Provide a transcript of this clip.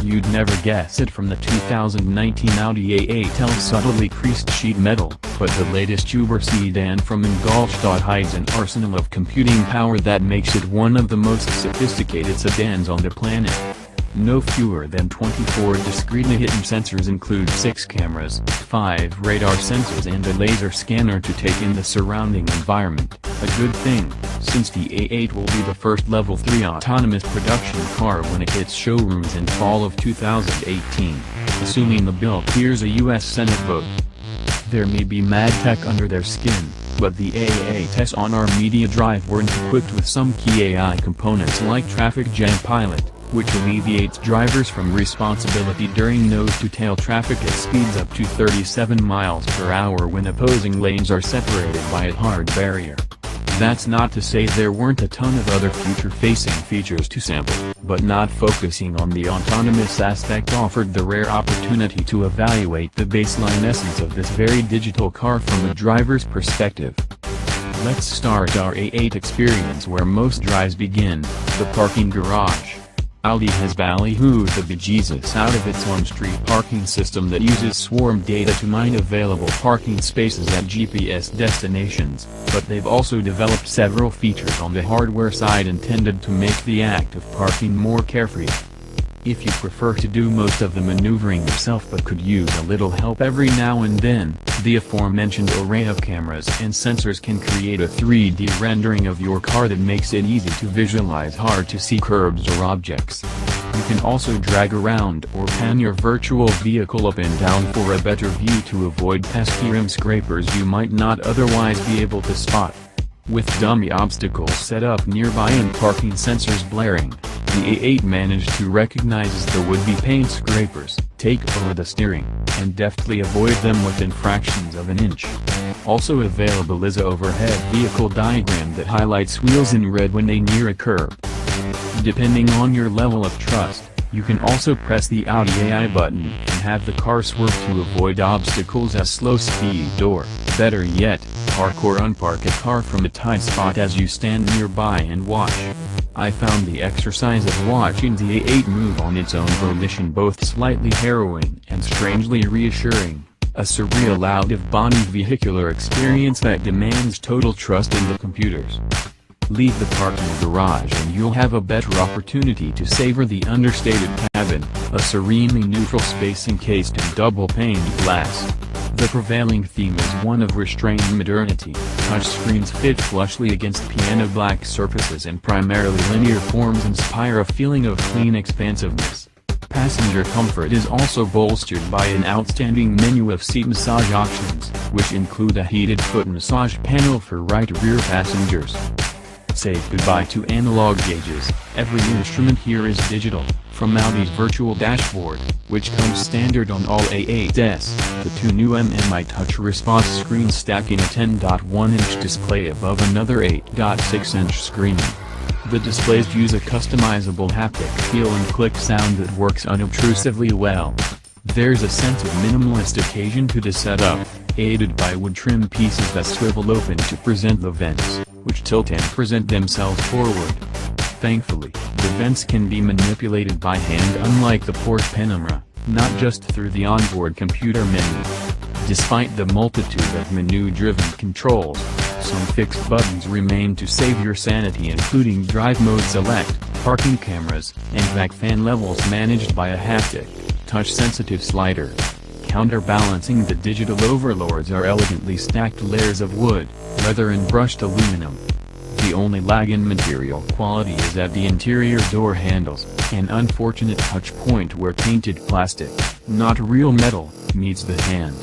you'd never guess it from the 2019 Audi A8L subtly creased sheet metal, but the latest übersedan from Ingolstadt hides an arsenal of computing power that makes it one of the most sophisticated sedans on the planet. No fewer than 24 discreetly hidden sensors include 6 cameras, 5 radar sensors and a laser scanner to take in the surrounding environment, a good thing, since the A8 will be the first Level 3 autonomous production car when it hits showrooms in fall of 2018, assuming the bill clears a US Senate vote. There may be mad tech under their skin, but the A8's on-arm media drive weren't equipped with some key AI components like traffic jam pilot, which alleviates drivers from responsibility during nose-to-tail traffic at speeds up to 37 miles per hour when opposing lanes are separated by a hard barrier. That's not to say there weren't a ton of other future-facing features to sample, but not focusing on the autonomous aspect offered the rare opportunity to evaluate the baseline essence of this very digital car from a driver's perspective. Let's start our A8 experience where most drives begin, the parking garage. Audi has ballyhooed the bejesus out of its on-street parking system that uses swarm data to mine available parking spaces at GPS destinations, but they've also developed several features on the hardware side intended to make the act of parking more carefree. If you prefer to do most of the maneuvering yourself but could use a little help every now and then, the aforementioned array of cameras and sensors can create a 3D rendering of your car that makes it easy to visualize hard-to-see curbs or objects. You can also drag around or pan your virtual vehicle up and down for a better view to avoid pesky rim scrapers you might not otherwise be able to spot. With dummy obstacles set up nearby and parking sensors blaring, the A8 managed to recognize the would-be paint scrapers, take over the steering, and deftly avoid them within fractions of an inch. Also available is a overhead vehicle diagram that highlights wheels in red when they near a curb. Depending on your level of trust, you can also press the Audi AI button and have the car swerve to avoid obstacles at slow speed or, better yet, park or unpark a car from a tight spot as you stand nearby and watch. I found the exercise of watching the A8 move on its own volition both slightly harrowing and strangely reassuring, a surreal out-of-body vehicular experience that demands total trust in the computers. Leave the parking garage and you'll have a better opportunity to savor the understated cabin, a serenely neutral space encased in double-paned glass. The prevailing theme is one of restrained modernity. Touchscreens fit flushly against piano black surfaces and primarily linear forms inspire a feeling of clean expansiveness. Passenger comfort is also bolstered by an outstanding menu of seat massage options, which include a heated foot massage panel for right rear passengers. Say goodbye to analog gauges, every instrument here is digital, from Audi's virtual dashboard, which comes standard on all A8s, the two new MMI touch response screens stacking a 10.1-inch display above another 8.6-inch screen. The displays use a customizable haptic feel and click sound that works unobtrusively well. There's a sense of minimalist occasion to the setup, aided by wood trim pieces that swivel open to present the vents, which tilt and present themselves forward. Thankfully, the vents can be manipulated by hand unlike the Porsche Panamera, not just through the onboard computer menu. Despite the multitude of menu-driven controls, some fixed buttons remain to save your sanity including drive mode select, parking cameras, and vac fan levels managed by a haptic, touch-sensitive slider. Counterbalancing the digital overlords are elegantly stacked layers of wood, leather and brushed aluminum. The only lag in material quality is at the interior door handles, an unfortunate touch point where painted plastic, not real metal, meets the hand.